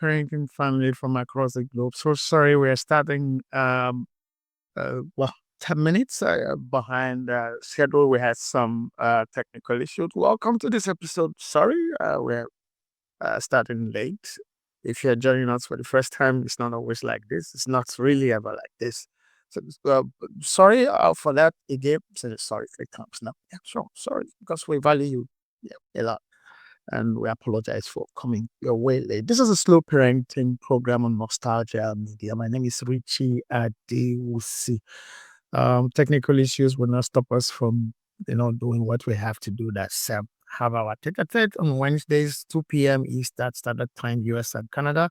parenting family from across the globe. So sorry, we're starting well 10 minutes behind schedule. We had some technical issues. Welcome to this episode. Sorry, we're starting late. If you're joining us for the first time, it's not always like this. It's not really ever like this. So, sorry for that again. So sorry 3 times now. Yeah, sure. Sorry because we value you, yeah, a lot, and we apologize for coming your way late. This is a slow parenting program on Nostalgia Media. My name is Richie Adewusi. Technical issues will not stop us from, doing what we have to do. That's have our tete-a-tete on Wednesdays, 2 p.m. Eastern Standard Time, US and Canada,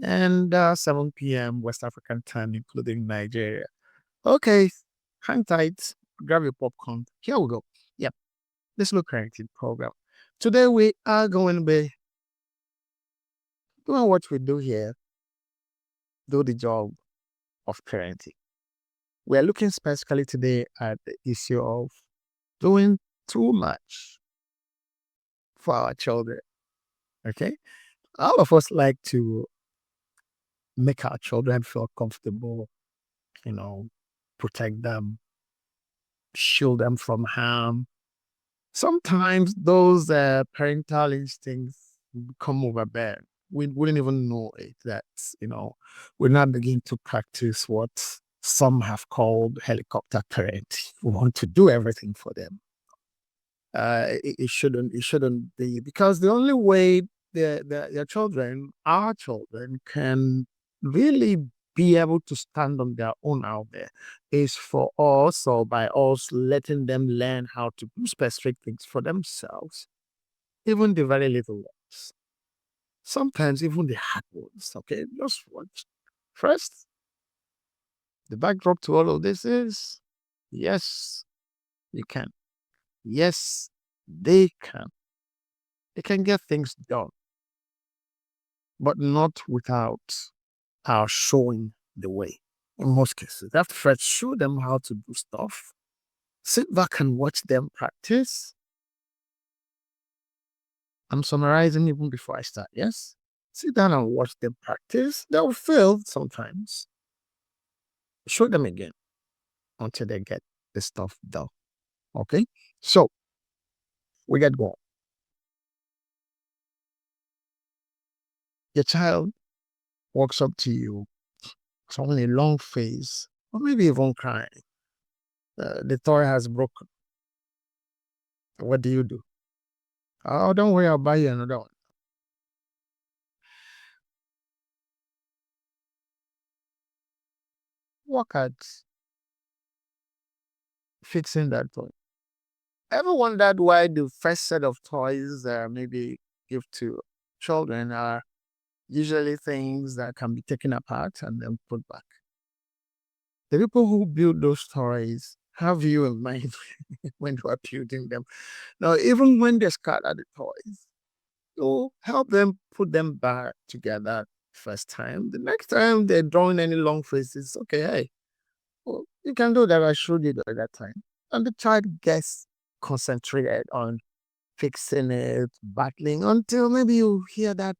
and 7 p.m. West African Time, including Nigeria. Okay, hang tight, grab your popcorn. Here we go. Yep, this slow parenting program. Today we are going to be doing what we do here, do the job of parenting. We are looking specifically today at the issue of doing too much for our children. Okay? All of us like to make our children feel comfortable, you know, protect them, shield them from harm. Sometimes those parental instincts come overbearing. We wouldn't even know it that, we're not beginning to practice what some have called helicopter parenting. We want to do everything for them. It shouldn't be, because the only way their children, our children, can really be able to stand on their own out there is for us, or by us letting them learn how to do specific things for themselves, even the very little ones. Sometimes even the hard ones. Okay, just watch. First, the backdrop to all of this is yes, you can. Yes, they can. They can get things done, but not without our showing the way. In most cases, they have to first show them how to do stuff. Sit back and watch them practice. I'm summarizing even before I start, yes? Sit down and watch them practice. They'll fail sometimes. Show them again until they get the stuff done. Okay? So, we get going. Your child walks up to you, showing a long face, or maybe even crying. The toy has broken. What do you do? Oh, don't worry, I'll buy you another one. Work at fixing that toy. Ever wondered why the first set of toys maybe give to children are usually things that can be taken apart and then put back? The people who build those toys have you in mind when you are building them. Now, even when they scatter the toys, you help them put them back together first time. The next time they're drawing any long faces, okay, hey, well, you can do that. I showed you at that time. And the child gets concentrated on fixing it, battling until maybe you hear that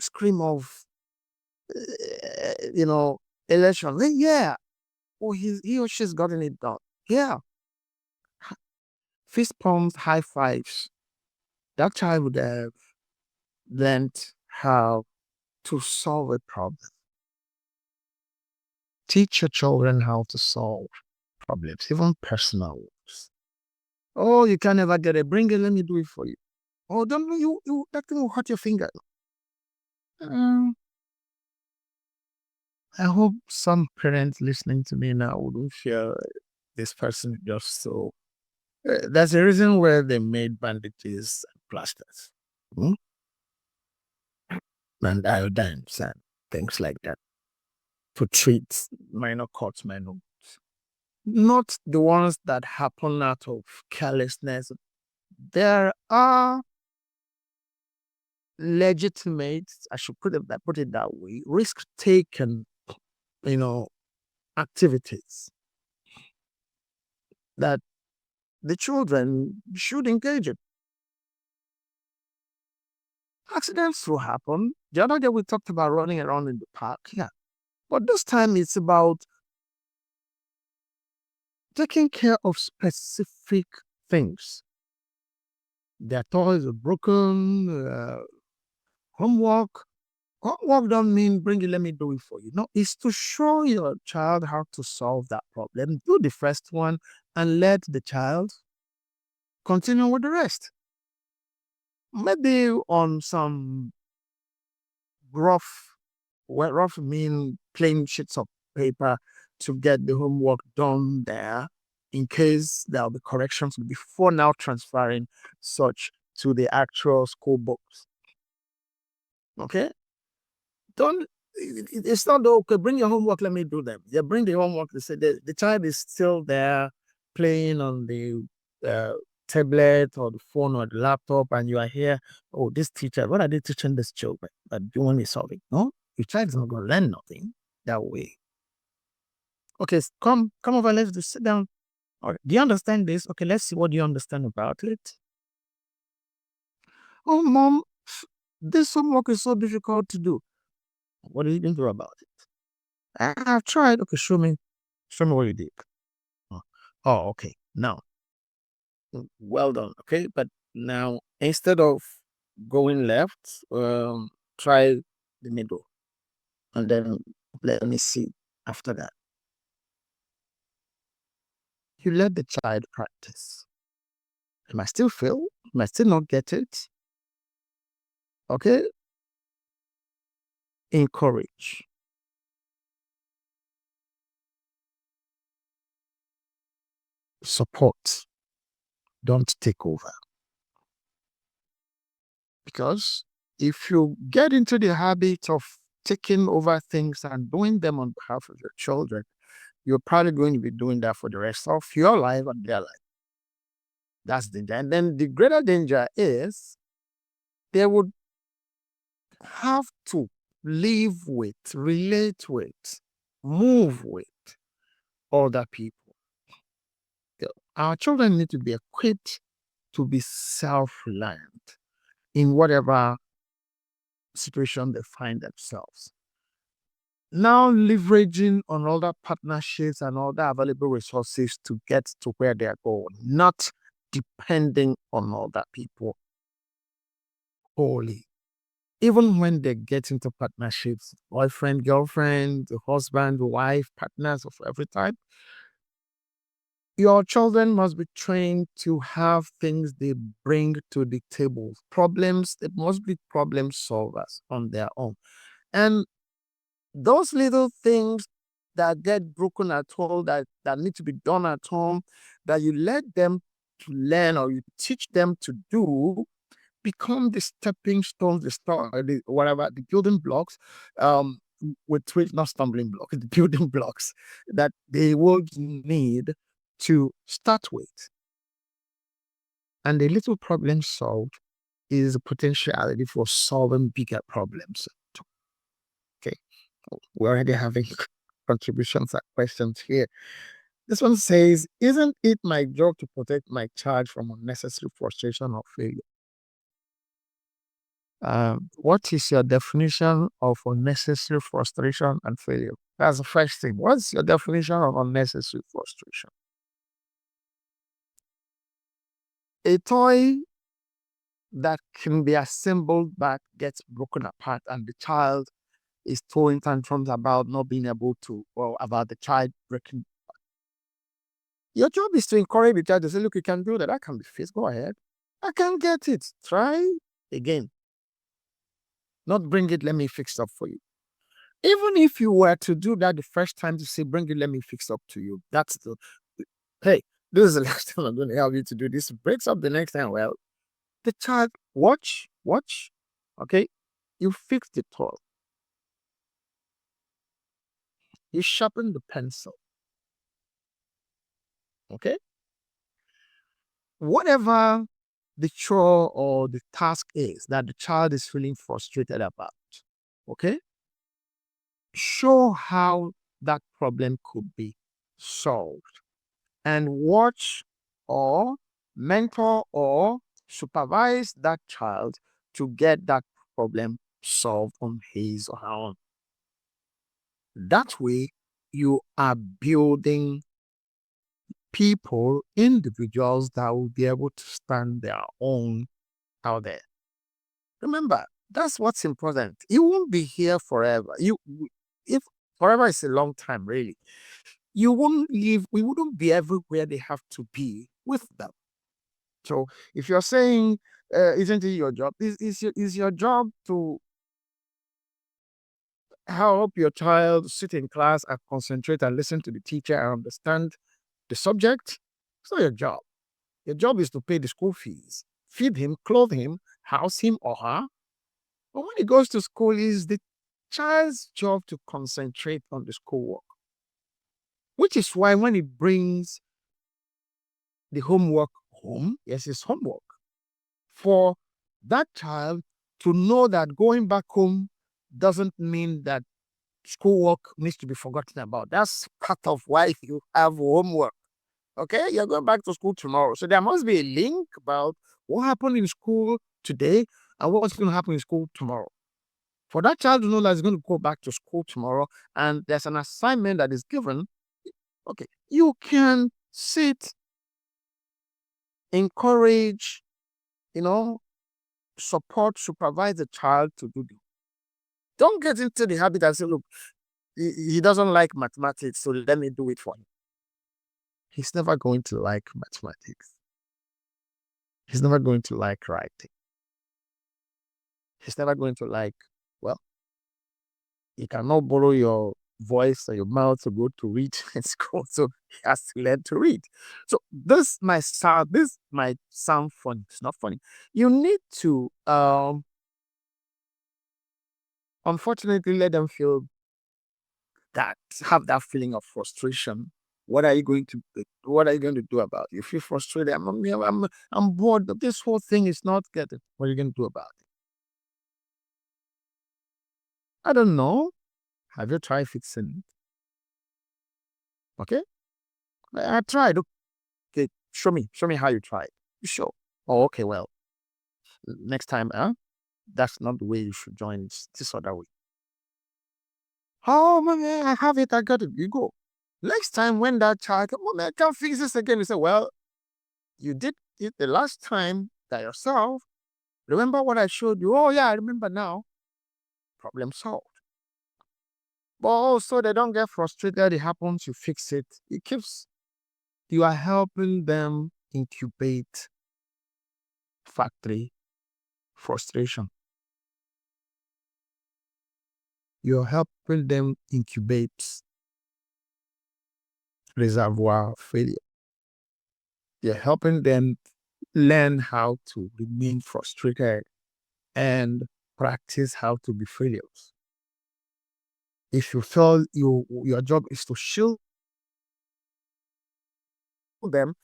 scream of, elation. Hey, yeah. Oh, he or she's gotten it done. Yeah. Fist pumps, high fives. That child would have learned how to solve a problem. Teach your children how to solve problems, even personal ones. Oh, you can never get it. Bring it. Let me do it for you. Oh, don't you that thing will hurt your finger. Um, I hope some parents listening to me now wouldn't feel this person just so. There's a reason where they made bandages and plasters, hmm? And iodines and things like that to treat minor cuts, minor wounds. Not the ones that happen out of carelessness. There are legitimate, I should put it that way, risk taken, you know, activities that the children should engage in. Accidents will happen. The other day we talked about running around in the park. Yeah. But this time it's about taking care of specific things. Their toys are broken, homework. Homework don't mean bring it, let me do it for you. No, it's to show your child how to solve that problem. Do the first one and let the child continue with the rest. Maybe on some rough, well, rough mean plain sheets of paper to get the homework done there in case there'll be corrections before now transferring such to the actual school books. Okay? Don't it's not okay, bring your homework, let me do them. They bring the homework, they say the child is still there playing on the uh, tablet or the phone or the laptop, and you are here. Oh, this teacher, what are they teaching this children? That you want me solving? No, your child is not going to learn nothing that way. Okay, come over, let's just sit down. All right, do you understand this? Okay, let's see what you understand about it. Oh, mom, this homework is so difficult to do. What are you going to do about it? I've tried. Okay, show me what you did. Oh, oh, okay. Now, well done. Okay, but now instead of going left, try the middle, and then let me see after that. You let the child practice. He might still fail, he might still not get it. Okay, encourage. Support. Don't take over. Because if you get into the habit of taking over things and doing them on behalf of your children, you're probably going to be doing that for the rest of your life and their life. That's the danger. And then the greater danger is they would have to live with, relate with, move with other people. Our children need to be equipped to be self-reliant in whatever situation they find themselves. Now leveraging on all the partnerships and all the available resources to get to where they're going, not depending on other people wholly. Even when they get into partnerships, boyfriend, girlfriend, husband, wife, partners of every type, your children must be trained to have things they bring to the table. Problems, they must be problem solvers on their own. And those little things that get broken at home, that need to be done at home, that you let them to learn or you teach them to do, become the stepping stones, whatever, the building blocks, with which, not stumbling blocks, the building blocks that they would need to start with. And the little problem solved is a potentiality for solving bigger problems. Okay. We're already having contributions and questions here. This one says, isn't it my job to protect my child from unnecessary frustration or failure? What is your definition of unnecessary frustration and failure? That's the first thing. What's your definition of unnecessary frustration? A toy that can be assembled but gets broken apart, and the child is throwing tantrums about not being able to, or about the child breaking. Your job is to encourage the child to say, look, you can do that. I can be fixed. Go ahead. I can get it. Try again. Not bring it, let me fix up for you. Even if you were to do that the first time, to say, bring it, let me fix up to you. That's the, hey, this is the last time I'm going to help you to do this. Breaks up the next time. Well, the child, watch. Okay. You fix the toy. You sharpen the pencil. Okay. Whatever the chore or the task is that the child is feeling frustrated about. Okay. Show how that problem could be solved, and watch or mentor or supervise that child to get that problem solve on his or her own. That way, you are building people, individuals that will be able to stand their own out there. Remember, that's what's important. You won't be here forever. If forever is a long time, really, you won't live. We wouldn't be everywhere they have to be with them. So, if you're saying, "Isn't it your job?" Is your job to help your child sit in class and concentrate and listen to the teacher and understand the subject? It's not your job. Your job is to pay the school fees, feed him, clothe him, house him or her. But when he goes to school, it's the child's job to concentrate on the schoolwork, which is why when he brings the homework home, yes, it's homework, for that child to know that going back home doesn't mean that schoolwork needs to be forgotten about. That's part of why you have homework. Okay, you're going back to school tomorrow. So there must be a link about what happened in school today and what's going to happen in school tomorrow. For that child to know that he's going to go back to school tomorrow and there's an assignment that is given, okay, you can sit, encourage, you know, support, supervise the child to do it. Don't get into the habit and say, look, he doesn't like mathematics, so let me do it for him. He's never going to like mathematics. He's never going to like writing. He's never going to like, well, he cannot borrow your voice or your mouth to go to read in school, so he has to learn to read. So this might sound funny. It's not funny. You need to unfortunately let them feel that, have that feeling of frustration. What are you going to do? What are you going to do about it? You feel frustrated. I'm bored. This whole thing is not getting. What are you going to do about it? I don't know. Have you tried fixing it? Okay. I tried. Okay, show me how you tried. You sure? Oh, okay, well, next time, that's not the way you should join this other way. Oh, man, I have it, I got it. You go. Next time when that child, oh, man, I can't fix this again. You say, well, you did it the last time by yourself. Remember what I showed you? Oh, yeah, I remember now. Problem solved. But also, they don't get frustrated. It happens, you fix it. It keeps, you are helping them incubate factory frustration. You're helping them incubate reservoir failure. You're helping them learn how to remain frustrated and practice how to be failures. If you feel your job is to shield them,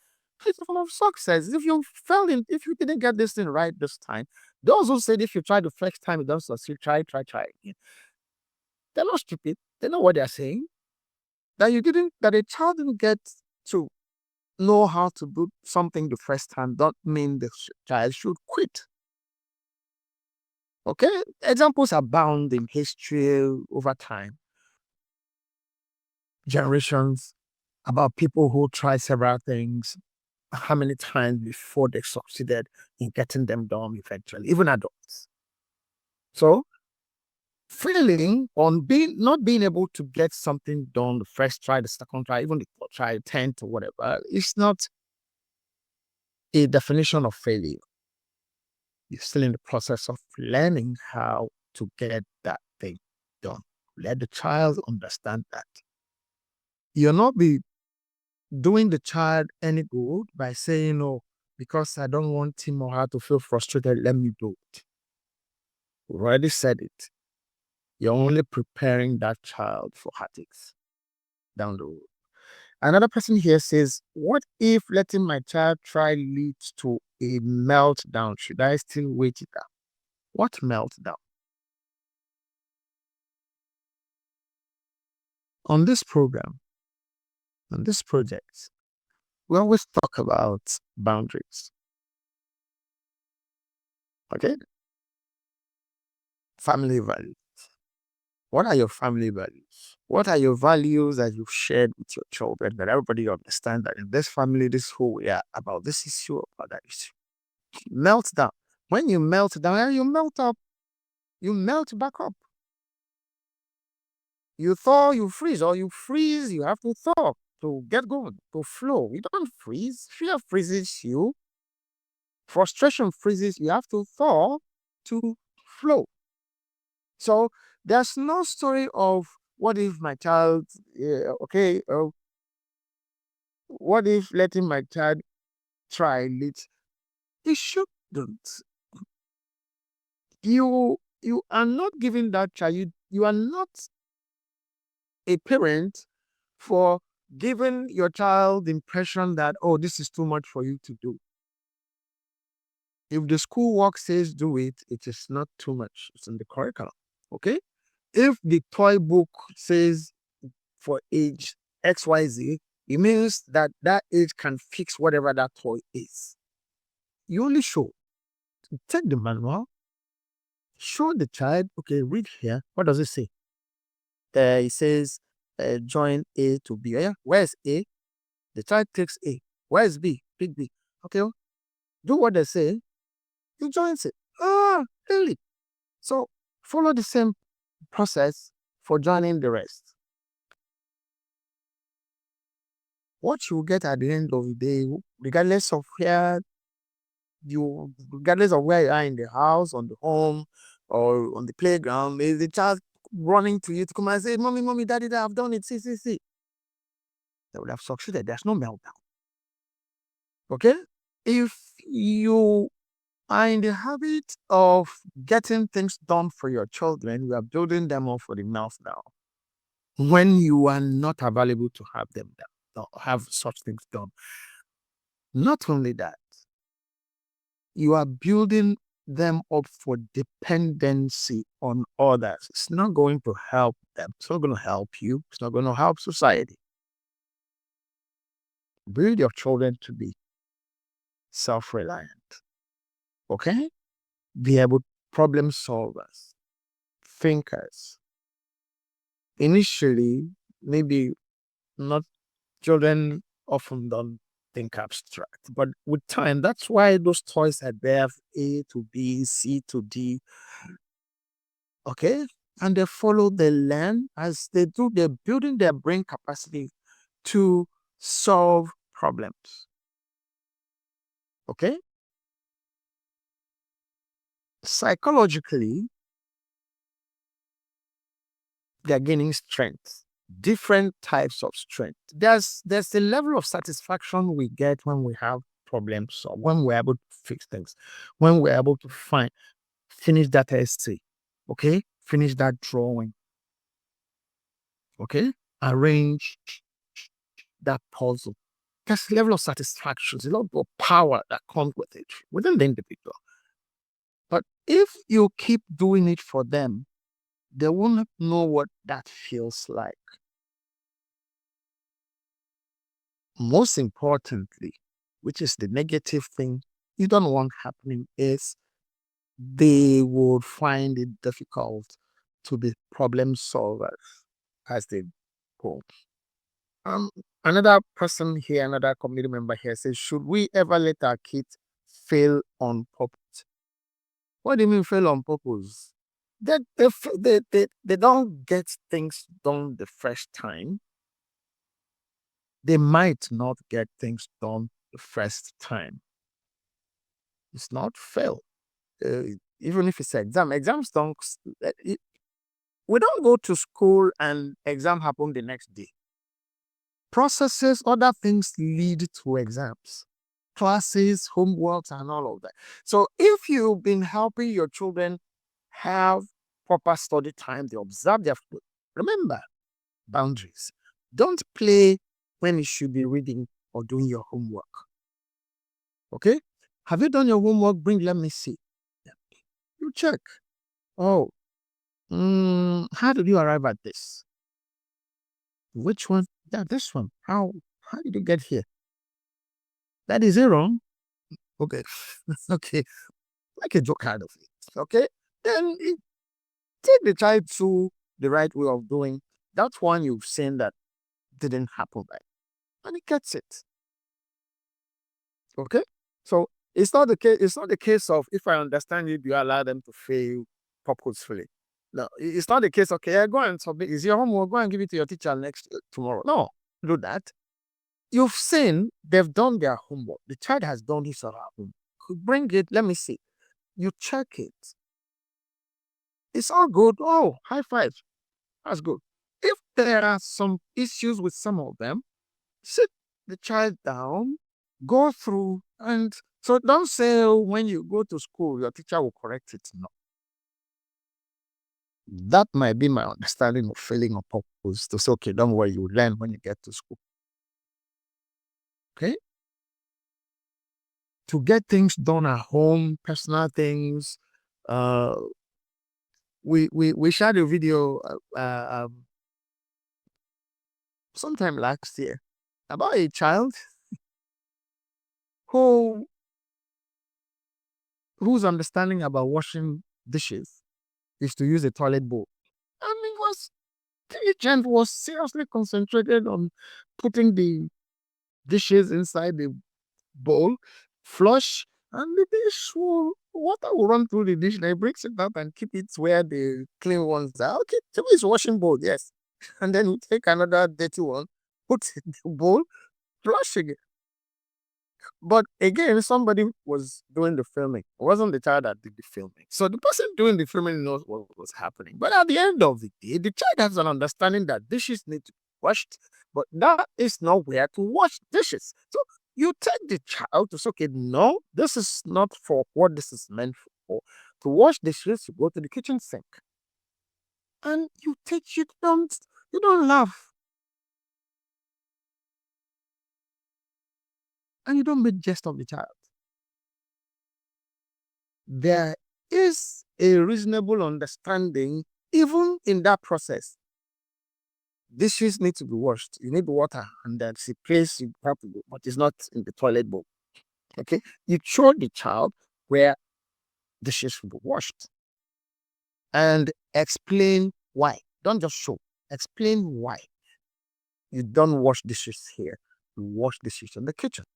it's full of success. If you didn't get this thing right this time, those who said if you try the first time it doesn't succeed, try again. They're not stupid. They know what they're saying. That a child didn't get to know how to do something the first time, don't mean the child should quit. Okay, examples abound in history over time, generations, about people who try several things, how many times before they succeeded in getting them done eventually, even adults. So, failing on not being able to get something done the first try, the second try, even the third try, 10th or whatever, it's not a definition of failure. You're still in the process of learning how to get that thing done. Let the child understand that. You'll not be doing the child any good by saying, oh, because I don't want him or her to feel frustrated, let me do it. We already said it. You're only preparing that child for heartaches down the road. Another person here says, what if letting my child try leads to a meltdown? Should I still wait it out? What meltdown? On this program, on this project, we always talk about boundaries. Okay? Family values. What are your family values? What are your values that you've shared with your children that everybody understand that in this family, this is who we are about this issue, about that issue? Melt down. When you melt down, you melt up, you melt back up. You thaw, you freeze, or you freeze, you have to thaw to get going, to flow. You don't freeze. Fear freezes you. Frustration freezes. You have to thaw to flow. So there's no story of what if my child, okay, what if letting my child try it? You shouldn't. You are not giving that child. You are not a parent for giving your child the impression that, oh, this is too much for you to do. If the schoolwork says do it, it is not too much. It's in the curriculum. Okay. If the toy book says for age XYZ, it means that that age can fix whatever that toy is. You only show. Take the manual, show the child, okay, read here. What does it say? It says join A to B. Yeah, where's A? The child takes A. Where's B? Pick B. Okay, do what they say. He joins it. Ah, really? So follow the same process for joining the rest. What you get at the end of the day, regardless of where you are in the house, on the home, or on the playground, is the child running to you to come and say, "Mommy, mommy, daddy, I've done it. See, see, see." They would have succeeded. There's no meltdown. Okay? If you are in the habit of getting things done for your children, you are building them up for the meltdown. When you are not available to have them done, or have such things done. Not only that, you are building them up for dependency on others. It's not going to help them. It's not going to help you. It's not going to help society. Build your children to be self-reliant. Okay? Be able problem solvers, thinkers. Initially, maybe not children often don't think abstract, but with time, that's why those toys are there, A to B, C to D. Okay, and they follow, they learn as they do, they're building their brain capacity to solve problems. Okay, psychologically, they're gaining strength, different types of strength. There's a level of satisfaction we get when we have problems, or when we're able to fix things, when we're able to finish that essay, okay, finish that drawing, okay, arrange that puzzle. There's a level of satisfaction, a lot of power that comes with it within the individual. But if you keep doing it for them, they won't know what that feels like. Most importantly, which is the negative thing you don't want happening, is they would find it difficult to be problem solvers as they go. Um, Another person here, another community member here says, should we ever let our kids fail on purpose? What do you mean fail on purpose? They don't get things done the first time. They might not get things done the first time. It's not fail. Even if it's exams don't. We don't go to school and exam happen the next day. Processes, other things lead to exams, classes, homeworks, and all of that. So if you've been helping your children have proper study time, they observe their food. Remember, boundaries. Don't play when you should be reading or doing your homework. Okay? Have you done your homework? Bring, let me see. You check. Oh, how did you arrive at this? Which one? Yeah, this one. How did you get here? That is it wrong. Okay. Okay. Like a joke out of it. Okay. Then Take the child through the right way of doing that one you've seen that didn't happen right. And he gets it. Okay? So it's not the case of if I understand you, do you allow them to fail purposefully? No, it's not the case, okay, yeah, go and submit. Is your homework, go and give it to your teacher next tomorrow. No, do that. You've seen they've done their homework. The child has done his or her homework. Bring it, let me see. You check it. It's all good. Oh, high five. That's good. If there are some issues with some of them, sit the child down, go through, and so don't say, oh, when you go to school, your teacher will correct it. No. That might be my understanding of failing on purpose to say, okay, don't worry, you learn when you get to school. Okay? To get things done at home, personal things. Uh, we shared a video sometime last year about a child who whose understanding about washing dishes is to use a toilet bowl. And he was diligent, was seriously concentrated on putting the dishes inside the bowl, flush, and the water will run through the dish. And he brings it out and keep it where the clean ones are. Okay, so it's washing bowl, yes. And then we take another dirty one, put it in the bowl, flush again. But again, somebody was doing the filming. It wasn't the child that did the filming. So the person doing the filming knows what was happening. But at the end of the day, the child has an understanding that dishes need to be washed, but that is not where to wash dishes. So you take the child to say, okay, no, this is not for what this is meant for. To wash dishes, you go to the kitchen sink. And you teach, you don't laugh, and you don't make jest of the child. There is a reasonable understanding even in that process. Dishes need to be washed. You need water, and that's a place you have to go, but it's not in the toilet bowl. Okay, you show the child where dishes should be washed and explain why. Don't just show. Explain why you don't wash dishes here. You wash dishes in the kitchen.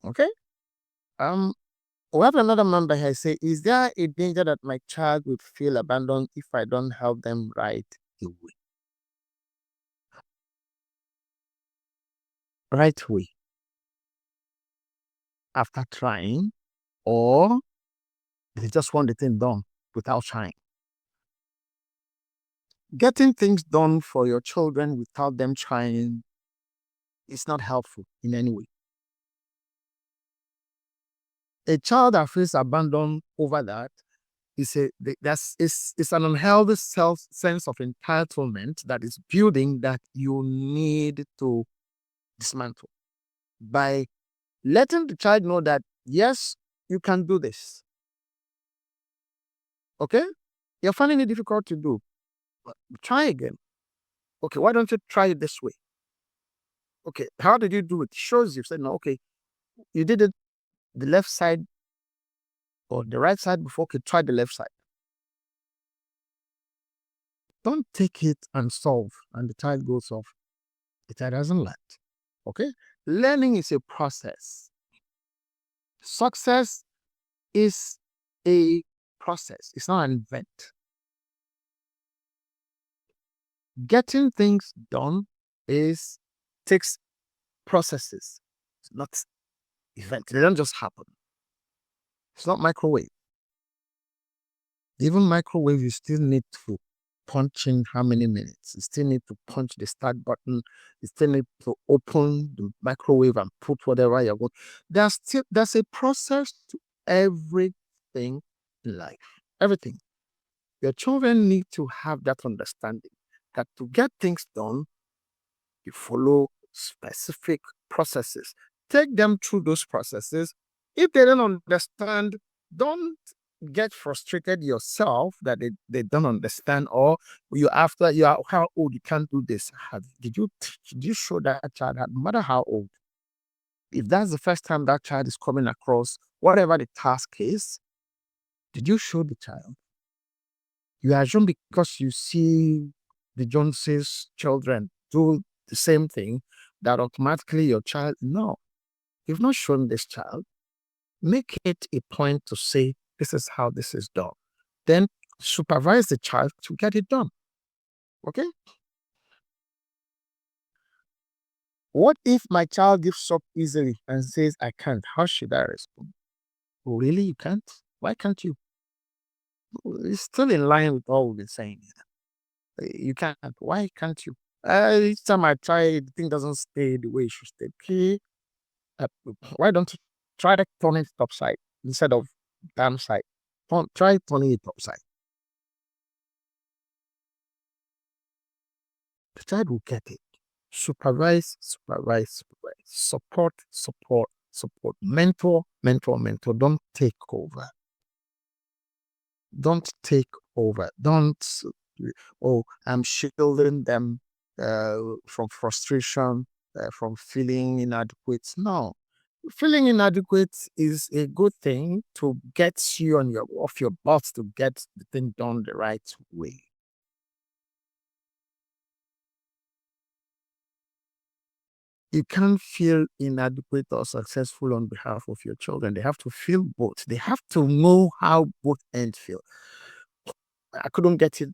Okay. Um, We have another member here say, is there a danger that my child will feel abandoned if I don't help them right away? Right away after trying, or they just want the thing done without trying. Getting things done for your children without them trying is not helpful in any way. A child that feels abandoned over that is it's an unhealthy sense of entitlement that is building that you need to dismantle by letting the child know that, yes, you can do this. Okay? You're finding it difficult to do. But try again. Okay, why don't you try it this way? Okay, how did you do it? Shows you said, no, okay, you did it the left side or the right side before. Okay, try the left side. Don't take it and solve, and the child goes off. The child hasn't learned. Okay? Learning is a process. Success is a process, it's not an event. Getting things done takes processes. It's not event. They don't just happen. It's not microwave. Even microwave, you still need to punch in how many minutes. You still need to punch the start button. You still need to open the microwave and put whatever you want. There's a process to everything in life. Everything. Your children need to have that understanding that to get things done, you follow specific processes. Take them through those processes. If they don't understand, don't get frustrated yourself that they don't understand, or you after you are how old you can't do this. Did you show that child that no matter how old, if that's the first time that child is coming across whatever the task is, did you show the child You assume because you see the Joneses' children do the same thing that automatically your child. No, you've not shown this child. Make it a point to say, this is how this is done. Then supervise the child to get it done. Okay? What if my child gives up easily and says, I can't? How should I respond? Oh, really? You can't? Why can't you? It's still in line with all we've been saying. You can't. Why can't you? Each time I try, the thing doesn't stay the way it should stay. Okay. Uh, why don't you try to turn it upside instead of downside? Try turning it upside. The child will get it. Supervise, supervise, supervise. Support, support, support. Mentor, mentor, mentor. Don't take over. Don't take over. Don't, oh, I'm shielding them from frustration, from feeling inadequate. No. Feeling inadequate is a good thing to get you on your off your butt to get the thing done the right way. You can't feel inadequate or successful on behalf of your children. They have to feel both. They have to know how both ends feel. I couldn't get it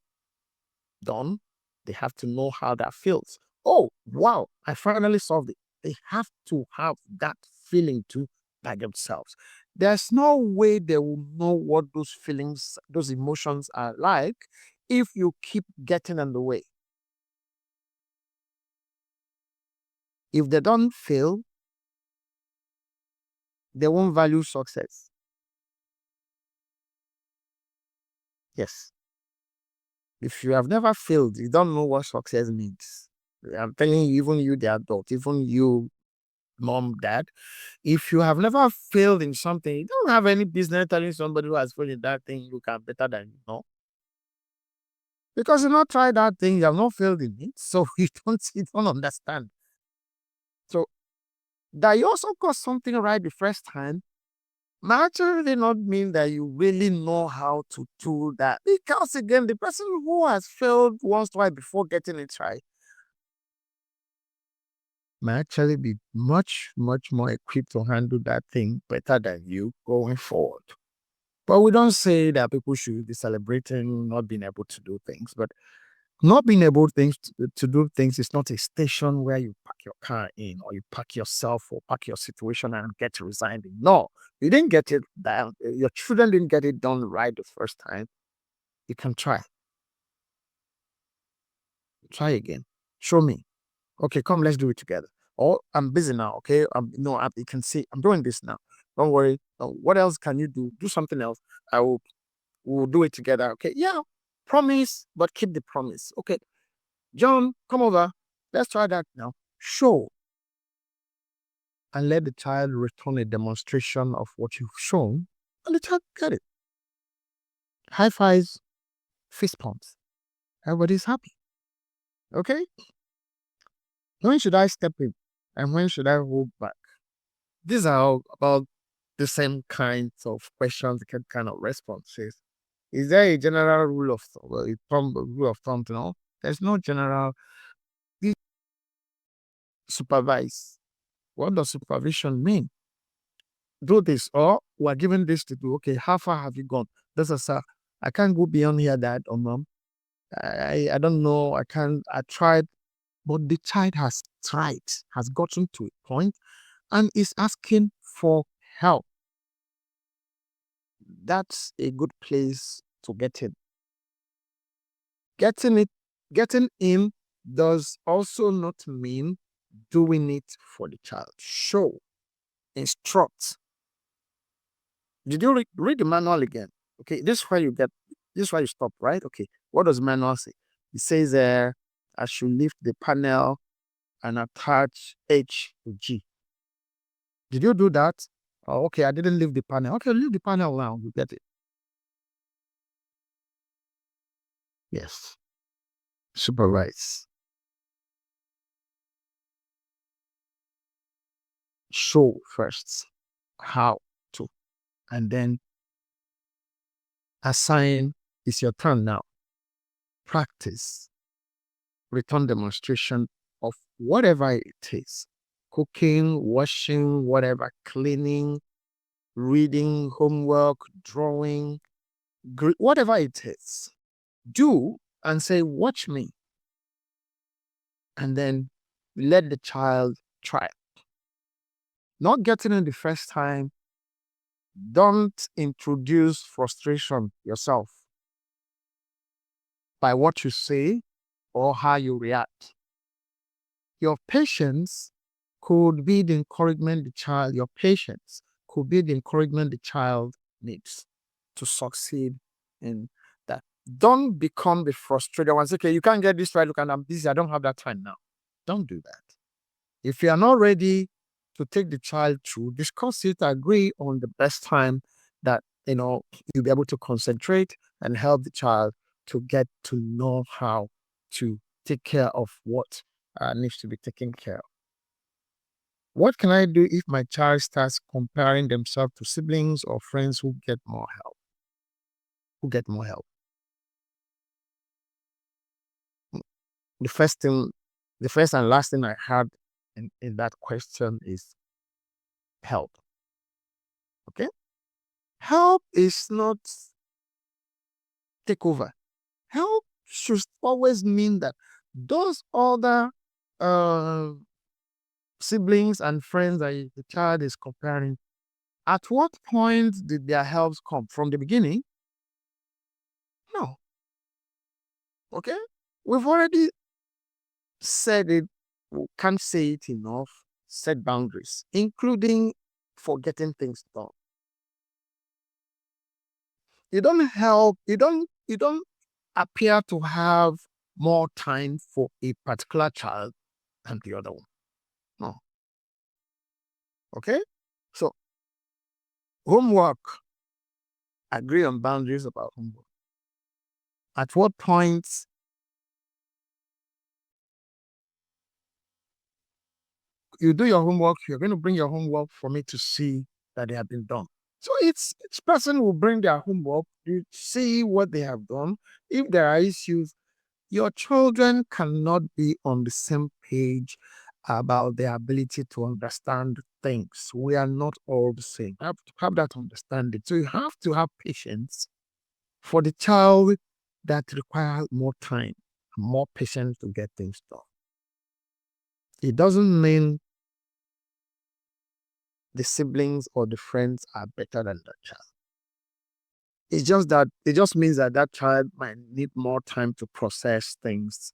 done. They have to know how that feels. Oh, wow, I finally solved it. They have to have that feeling too by themselves. There's no way they will know what those feelings, those emotions are like if you keep getting in the way. If they don't fail, they won't value success. Yes. If you have never failed, you don't know what success means. I'm telling you, even you, the adult, even you, mom, dad, if you have never failed in something, you don't have any business telling somebody who has failed in that thing you can better than you know. Because you not tried that thing, you have not failed in it, so you don't understand. So that you also got something right the first time might actually not mean that you really know how to do that. Because again, the person who has failed once, twice before getting it right may actually be much, much more equipped to handle that thing better than you going forward. But we don't say that people should be celebrating not being able to do things, but not being able to do things is not a station where you park your car in or you park yourself or park your situation and get resigned in. No, you didn't get it done. Your children didn't get it done right the first time. You can try. Try again. Show me. Okay, come, let's do it together. Oh, I'm busy now. Okay, no, you can see I'm doing this now. Don't worry. What else can you do? Do something else. I will. We'll do it together. Okay, yeah. Promise, but keep the promise. Okay, John, come over. Let's try that now. Show and let the child return a demonstration of what you've shown, and the child get it. High fives, fist pumps. Everybody's happy. Okay. When should I step in, and when should I hold back? These are all about the same kinds of questions, kind of responses. Is there a general rule of rule of thumb? No, there's no general. This supervise. What does supervision mean? Do this, or we're given this to do. Okay, how far have you gone? This is I can't go beyond here, dad or mom. I don't know. I can't. I tried, but the child has tried, has gotten to a point, and is asking for help. That's a good place to get in. Getting it, getting in does also not mean doing it for the child. Show, instruct. Did you read the manual again? Okay, this is where you get. This is where you stop, right? Okay, what does the manual say? It says there, I should lift the panel and attach H to G. Did you do that? Oh, okay, I didn't leave the panel. Okay, leave the panel now. You get it. Yes. Supervise. Show first how to, and then assign. It's your turn now. practice return demonstration of whatever it is: cooking, washing, whatever, cleaning, reading, homework, drawing, whatever it is. Do and say, watch me. And then let the child try. Not getting it the first time, don't introduce frustration yourself by what you say or how you react. Your patience could be the encouragement your patience could be the encouragement the child needs to succeed in that. Don't become the frustrated one. Say, okay, you can't get this right. Look, and I'm busy. I don't have that time now. Don't do that. If you are not ready to take the child through, discuss it, agree on the best time that you'll be able to concentrate and help the child to get to know how to take care of what needs to be taken care of. What can I do if my child starts comparing themselves to siblings or friends who get more help? The first thing, the first and last thing I had in that question is help. Okay? Help is not take over. Help should always mean that those other uh, siblings and friends that the child is comparing, at what point did their helps come? From the beginning? No. Okay? We've already said it, we can't say it enough, set boundaries, including for getting things done. You don't appear to have more time for a particular child than the other one. No. Okay? So homework, agree on boundaries about homework. At what point you do your homework, you're going to bring your homework for me to see that they have been done. So each person will bring their homework, you see what they have done. If there are issues, your children cannot be on the same page about their ability to understand things. We are not all the same. You have to have that understanding. So you have to have patience for the child that requires more time, more patience to get things done. It doesn't mean the siblings or the friends are better than that child. It's just that it just means that that child might need more time to process things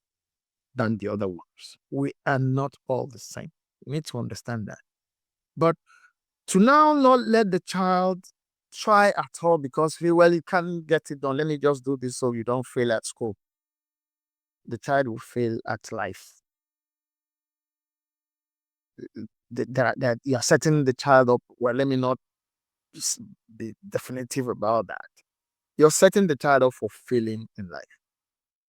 than the other ones. We are not all the same. You need to understand that. But to now not let the child try at all because well, you can't get it done. Let me just do this so you don't fail at school. The child will fail at life. That you are setting the child up. Well, let me not be definitive about that. You're setting the child up for failing in life.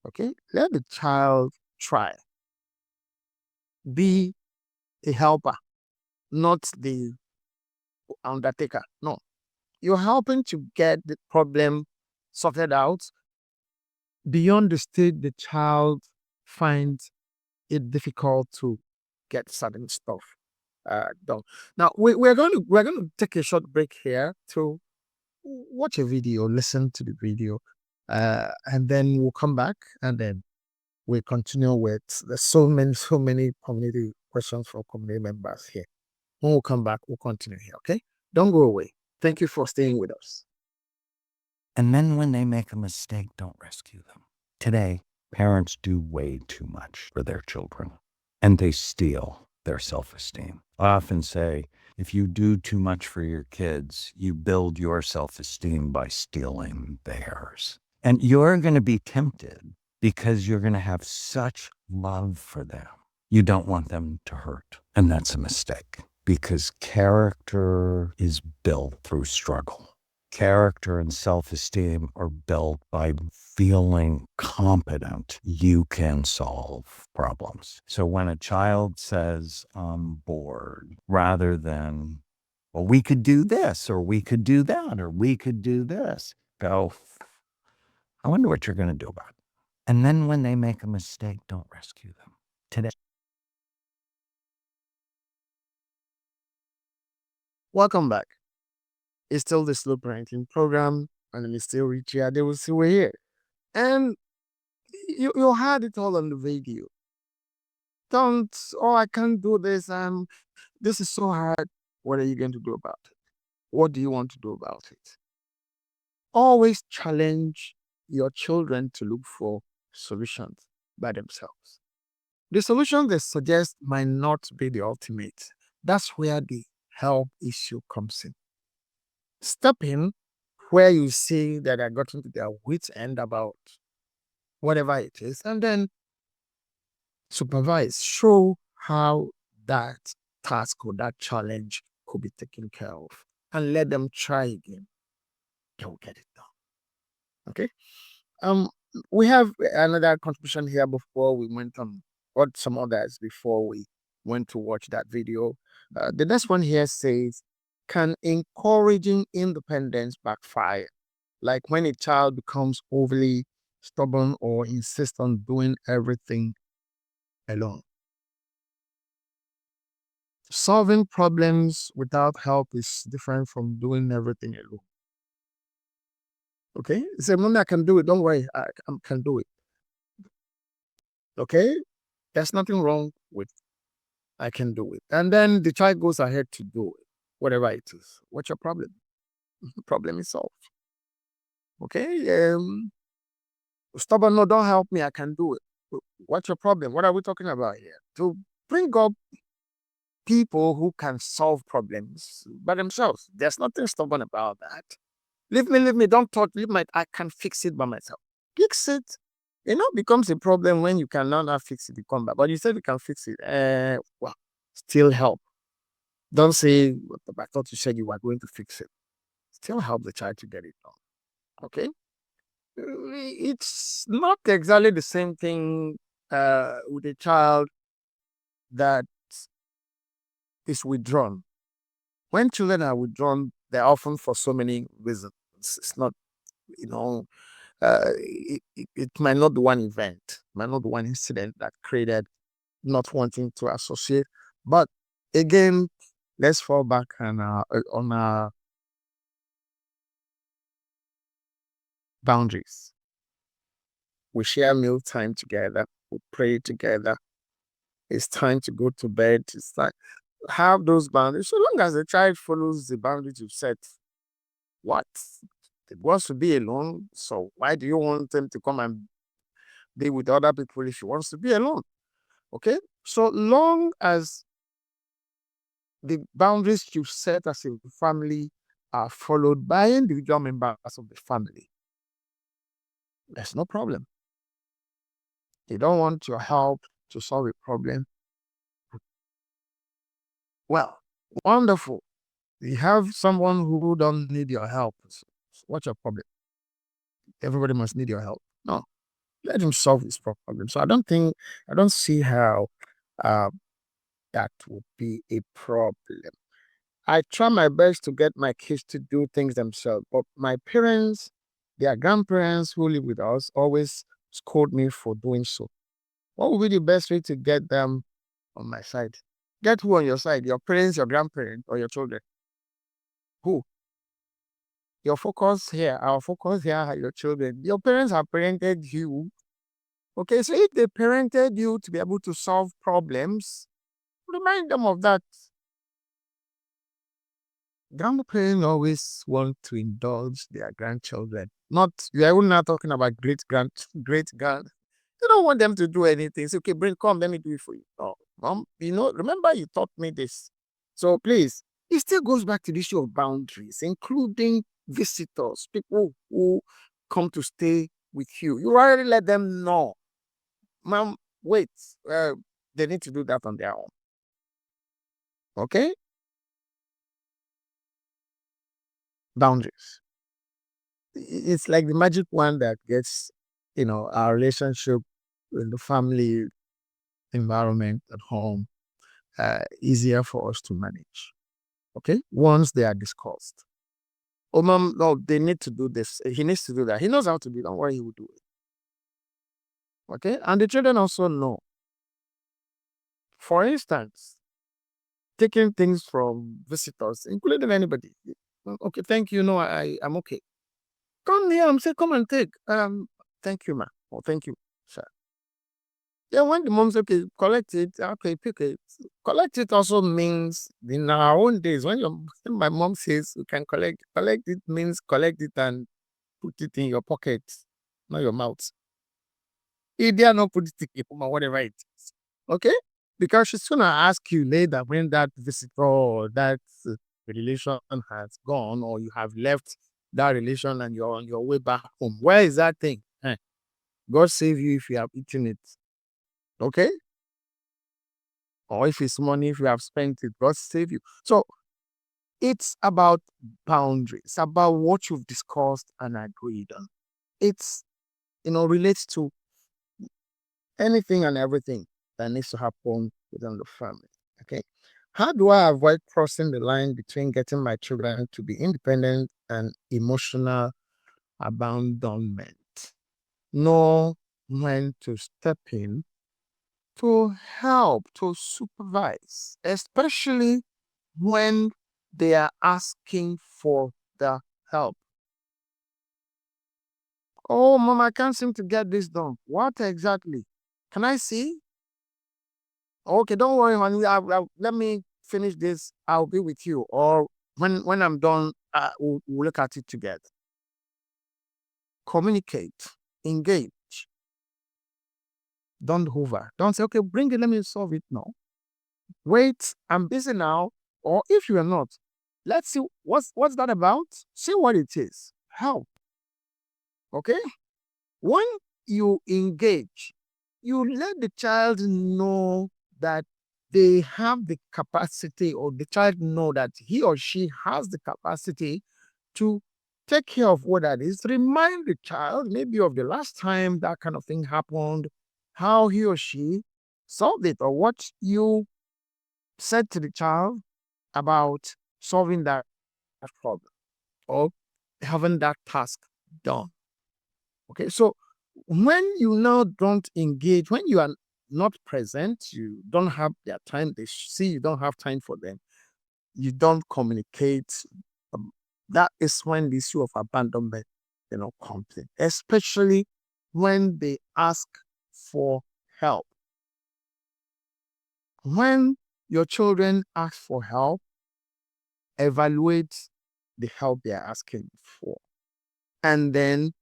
Okay? Let the child try. Be a helper, not the undertaker. No. You're helping to get the problem sorted out beyond the state the child finds it difficult to get certain stuff done. Now we're going to take a short break here to watch a video, listen to the video, and then we'll come back and then we'll continue with there's so many community questions from community members here. When we come back, we'll continue here. Okay, don't go away. Thank you for staying with us. And then when they make a mistake, don't rescue them. Today, parents do way too much for their children, and they steal their self-esteem. I often say, if you do too much for your kids, you build your self-esteem by stealing theirs. And you're going to be tempted because you're going to have such love for them. You don't want them to hurt. And that's a mistake because character is built through struggle. Character and self-esteem are built by feeling confident you can solve problems. So when a child says, I'm bored, rather than, well, we could do this, or we could do that, or we could do this, go, I wonder what you're going to do about it. And then when they make a mistake, don't rescue them. Today. Welcome back. It's still the slow parenting program, and it's still Richie Adewusi. We're here. And you had it all on the video. Don't, oh, I can't do this. This is so hard. What are you going to do about it? What do you want to do about it? Always challenge your children to look for solutions by themselves. The solution they suggest might not be the ultimate. That's where the help issue comes in. Step in where you see that they're gotten to their wits' end about whatever it is, and then supervise, show how that task or that challenge could be taken care of, and let them try again. They will get it done. Okay. Um, we have another contribution here before we went on, or some others before we went to watch that video. The next one here says, can encouraging independence backfire? Like when a child becomes overly stubborn or insists on doing everything alone. Solving problems without help is different from doing everything alone. Okay? Say, Mommy, I can do it. Don't worry. I can do it. Okay? There's nothing wrong with I can do it. And then the child goes ahead to do it, whatever it is. What's your problem? The problem is solved. Okay? Stubborn, no, don't help me. I can do it. What's your problem? What are we talking about here? To bring up people who can solve problems by themselves. There's nothing stubborn about that. Leave me, don't touch, I can fix it by myself. Fix it. Becomes a problem when you cannot fix it, you come back. But you said you can fix it. Well, still help. Don't say, I thought you said you were going to fix it. Still help the child to get it done. Okay? It's not exactly the same thing with a child that is withdrawn. When children are withdrawn, they're often for so many reasons. It's not, you know, it might not be one event, might not be one incident that created not wanting to associate. But again, let's fall back on our boundaries. We share meal time together. We pray together. It's time to go to bed. It's like have those boundaries. So long as the child follows the boundaries you've set, what? It wants to be alone. So why do you want them to come and be with other people if she wants to be alone? Okay. So long as the boundaries you set as a family are followed by individual members of the family, there's no problem. They don't want your help to solve a problem. Well, wonderful. You have someone who don't need your help. So what's your problem? Everybody must need your help. No, let him solve his problem. So I don't see how uh, that would be a problem. I try my best to get my kids to do things themselves, but my parents, their grandparents who live with us, always scold me for doing so. What would be the best way to get them on my side? Get who on your side? Your parents, your grandparents, or your children? Who? Your focus here, our focus here are your children. Your parents have parented you. Okay, so if they parented you to be able to solve problems, remind them of that. Grandparents always want to indulge their grandchildren. Not you are not talking about great grand. You don't want them to do anything. Say, okay, come, let me do it for you. Oh, mom, remember you taught me this. So please, it still goes back to the issue of boundaries, including visitors, people who come to stay with you. You already let them know, mom, wait, they need to do that on their own. Okay? Boundaries. It's like the magic wand that gets, our relationship in the family environment at home easier for us to manage. Okay? Once they are discussed. Oh, mom, no, they need to do this. He needs to do that. He knows how to do it. Don't worry, he will do it. Okay. And the children also know. For instance, taking things from visitors, including anybody. Okay, thank you. No, I'm okay. Come here. I'm saying, come and take. Thank you, ma. Oh, thank you, sir. Yeah, when the mom says, okay, collect it, okay, pick it. Collect it also means in our own days, when my mom says you can collect it means collect it and put it in your pocket, not your mouth. You dare not put it in your mouth, whatever it is. Okay? Because she's gonna ask you later when that visitor or that relation has gone, or you have left that relation and you're on your way back home. Where is that thing? God save you if you have eaten it. Okay? Or if it's money, if you have spent it, God save you. So it's about boundaries, it's about what you've discussed and agreed on. It's relates to anything and everything that needs to happen within the family. Okay. How do I avoid crossing the line between getting my children to be independent and emotional abandonment? Know when to step in to help, to supervise, especially when they are asking for the help. Oh, mom, I can't seem to get this done. What exactly? Can I see? Okay, don't worry, honey. Let me finish this. I'll be with you. Or when I'm done, we'll look at it together. Communicate, engage. Don't hover. Don't say, okay, bring it. Let me solve it now. Wait, I'm busy now. Or if you are not, let's see what's that about. See what it is. Help. Okay. When you engage, you let the child know that they have the capacity, or the child know that he or she has the capacity to take care of what that is. Remind the child maybe of the last time that kind of thing happened, how he or she solved it, or what you said to the child about solving that problem or having that task done. Okay, so when you now don't engage, when you are not present, you don't have their time, they see you don't have time for them, you don't communicate. um, that is when the issue of abandonment, comes in, especially when they ask for help. When your children ask for help, evaluate the help they are asking for, and then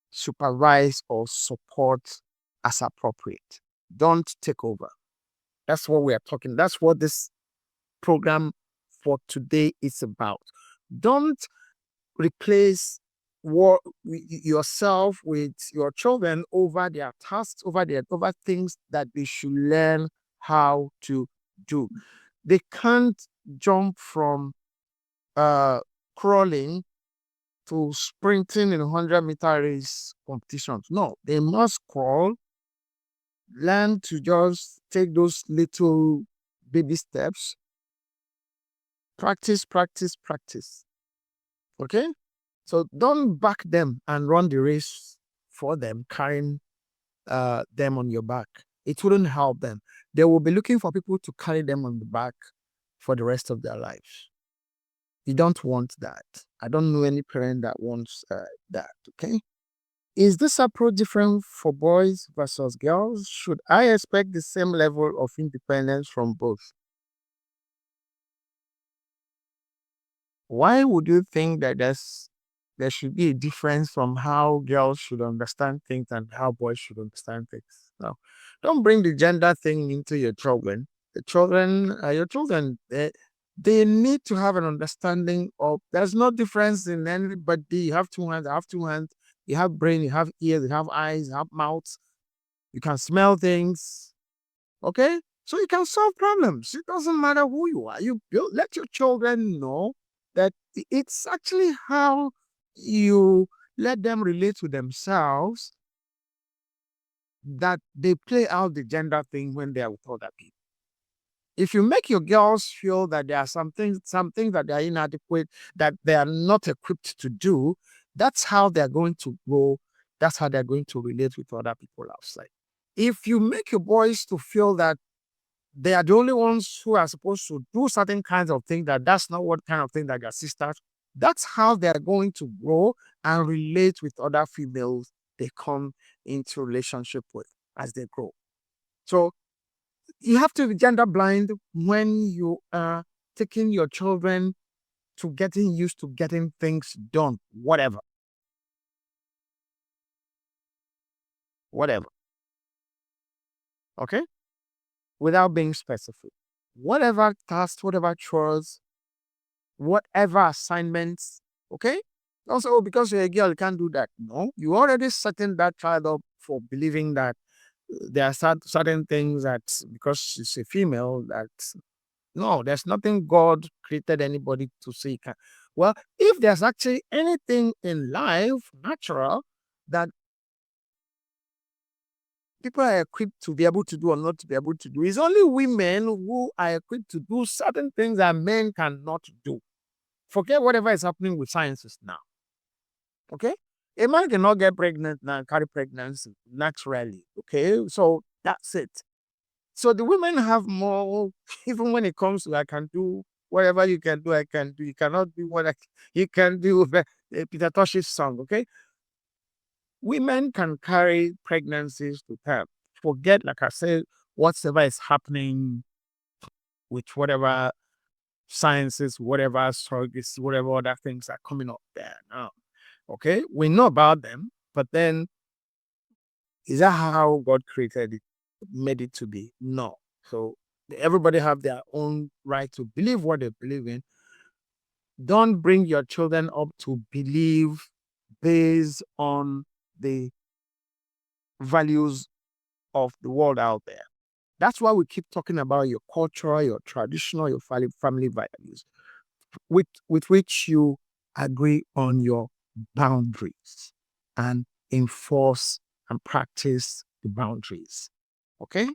supervise or support as appropriate. Don't take over. That's what we are talking. That's what this program for today is about. Don't replace yourself with your children over their tasks, over things that they should learn how to do. They can't jump from uh, crawling to sprinting in 100-meter race competitions. No, they must crawl, learn to just take those little baby steps, practice, practice, practice. Okay? So don't back them and run the race for them, carrying them on your back. It wouldn't help them. They will be looking for people to carry them on the back for the rest of their lives. You don't want that. I don't know any parent that wants that. Okay? Is this approach different for boys versus girls? Should I expect the same level of independence from both? Why would you think that there should be a difference from how girls should understand things and how boys should understand things? No, don't bring the gender thing into your children. Your children, they need to have an understanding of. There's no difference in anybody. You have two hands. I have two hands. You have brain. You have ears. You have eyes. You have mouths. You can smell things. Okay, so you can solve problems. It doesn't matter who you are. Let your children know that it's actually how you let them relate to themselves that they play out the gender thing when they are with other people. If you make your girls feel that there are some things that they are inadequate, that they are not equipped to do, that's how they're going to grow. That's how they're going to relate with other people outside. If you make your boys to feel that they are the only ones who are supposed to do certain kinds of things, that's not what kind of thing that their sisters, that's how they are going to grow and relate with other females they come into relationship with as they grow. So you have to be gender blind when you are taking your children to getting used to getting things done, whatever, okay? Without being specific. Whatever tasks, whatever chores, whatever assignments, okay? Also, "Oh, because you're a girl, you can't do that." No, you already setting that child up for believing that there are certain things that because she's a female, that no, there's nothing God created anybody to say can. Well, if there's actually anything in life, natural, that people are equipped to be able to do or not to be able to do, it's only women who are equipped to do certain things that men cannot do. Forget whatever is happening with sciences now. Okay? A man cannot get pregnant now, carry pregnancy naturally. Okay, so that's it. So the women have more, even when it comes to I can do whatever you can do, I can do. You cannot do what you can do. Peter Tosh's song, okay? Women can carry pregnancies to term. Forget, like I said, whatever is happening with whatever sciences, whatever surrogacy, whatever other things are coming up there now. Okay, we know about them, but then is that how God created it, made it to be? No. So everybody have their own right to believe what they believe in. Don't bring your children up to believe based on the values of the world out there. That's why we keep talking about your culture, your traditional, your family values, with which you agree on your boundaries and enforce and practice the boundaries. Okay?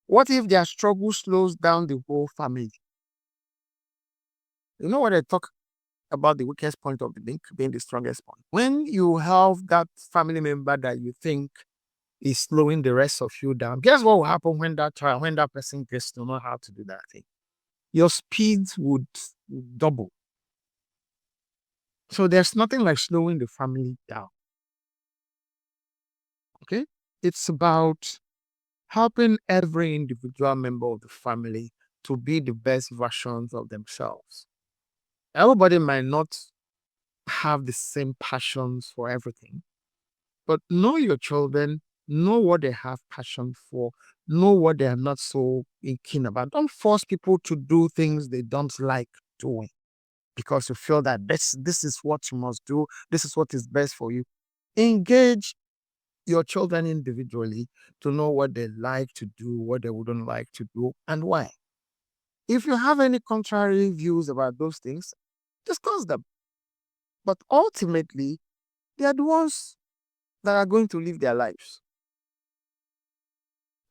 What if their struggle slows down the whole family? You know what I talk about the weakest point of the link being the strongest point? When you have that family member that you think is slowing the rest of you down, guess what will happen when when that person gets to know how to do that thing? Your speed would double. So there's nothing like slowing the family down. Okay? It's about helping every individual member of the family to be the best versions of themselves. Everybody might not have the same passions for everything, but know your children, know what they have passion for, know what they are not so keen about. Don't force people to do things they don't like doing because you feel that this is what you must do, this is what is best for you. Engage your children individually to know what they like to do, what they wouldn't like to do, and why. If you have any contrary views about those things, discuss them. But ultimately, they are the ones that are going to live their lives.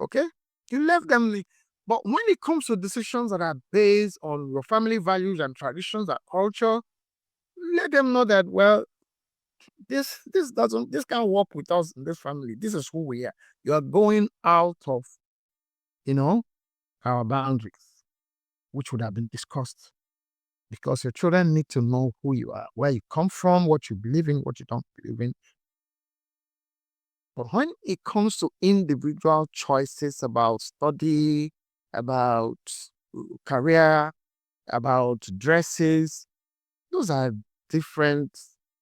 Okay? You left them. But when it comes to decisions that are based on your family values and traditions and culture, let them know that, well, this can't work with us in this family. This is who we are. You are going out of, you know, our boundaries, which would have been discussed. Because your children need to know who you are, where you come from, what you believe in, what you don't believe in. But when it comes to individual choices about study, about career, about dresses, those are different,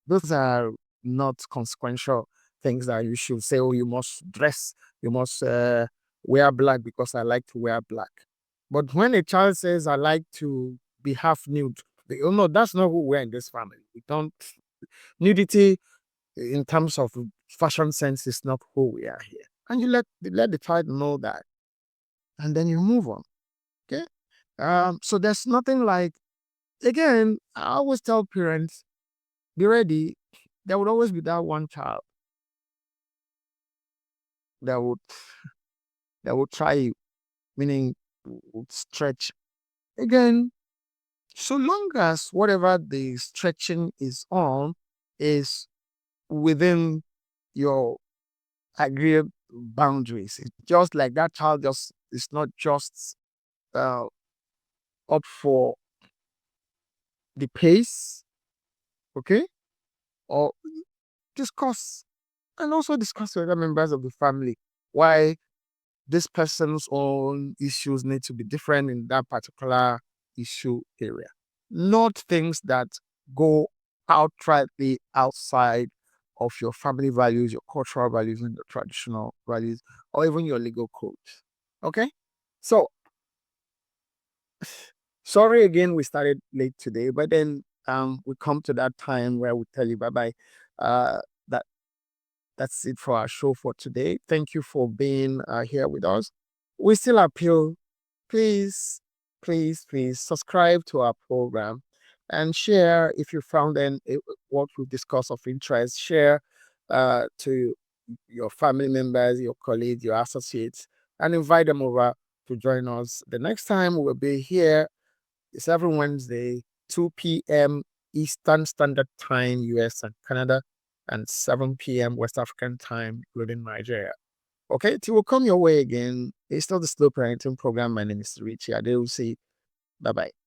those are not consequential things that you should say, oh, you must dress, you must wear black because I like to wear black. But when a child says, I like to be half nude, oh no, that's not who we're in this family. We don't, nudity in terms of fashion sense is not who we are here. And you let the child know that. And then you move on. Okay. So there's nothing like, again, I always tell parents, be ready. There would always be that one child that would try you, meaning would stretch. Again, so long as whatever the stretching is on is within your agreed boundaries. It's just like that child just is not just uh, up for the pace, okay? Or discuss and also discuss with other members of the family why this person's own issues need to be different in that particular issue area. Not things that go outrightly outside of your family values, your cultural values, and your traditional values, or even your legal codes. Okay? So, sorry again, we started late today, but then we come to that time where we tell you bye bye. That that's it for our show for today. Thank you for being here with us. We still appeal, please, please subscribe to our program and share if you found what we discuss of interest. Share to your family members, your colleagues, your associates, and invite them over to join us. The next time we'll be here is every Wednesday, 2 p.m. Eastern Standard Time, US and Canada, and 7 p.m. West African Time, including Nigeria. Okay, till we'll come your way again. It's still the Slow Parenting Program. My name is Richie Adewusi. Bye bye.